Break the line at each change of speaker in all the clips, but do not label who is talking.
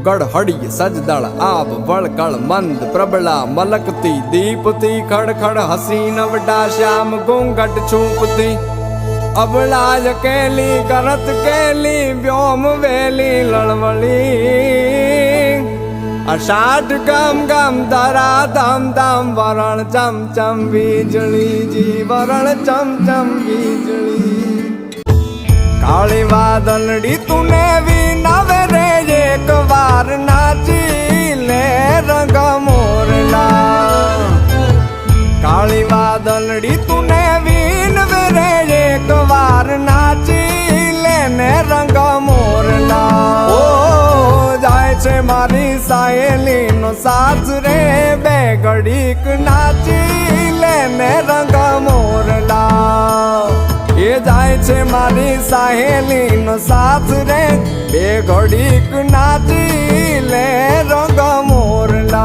गढ़हड़ी सजदड़ आब वड़कड़ मंद प्रबला मलकती दीपती खड़खड़ हसीन वडा श्याम घूंघट छूपती अबला अकेली करत केली व्योम वेली लड़वली अषाढ़ गम गम दरा दम दम वरण चम चम बीजली जी वरण चम चम बीजली काली वादलड़ी तूने भी नवरे एक बार नाची ले रंग मोरला काली वादलड़ी तूने भी नवरे एक बार नाची लेने रंग मोरला ओ जाए छे मारी साहेली नो साथ रे बे घड़ीक नाची लेने रंग मोरला ये जाए छे मारी साहेली नो साथ रे बे घड़ीक नाची ले रंग मोरला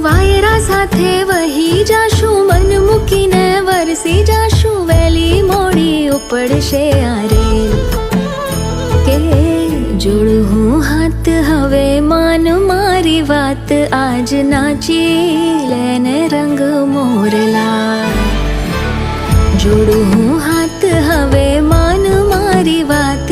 वायरा साथे वही जाशु मन मुकीने वरसी जाशु वेली मोड़ी उपड़शे आरे के जोड़ू हूँ हाथ हवे मान मारी बात आज नाची लेने रंग मोरला जोड़ू हूँ हाथ हवे मान मारी बात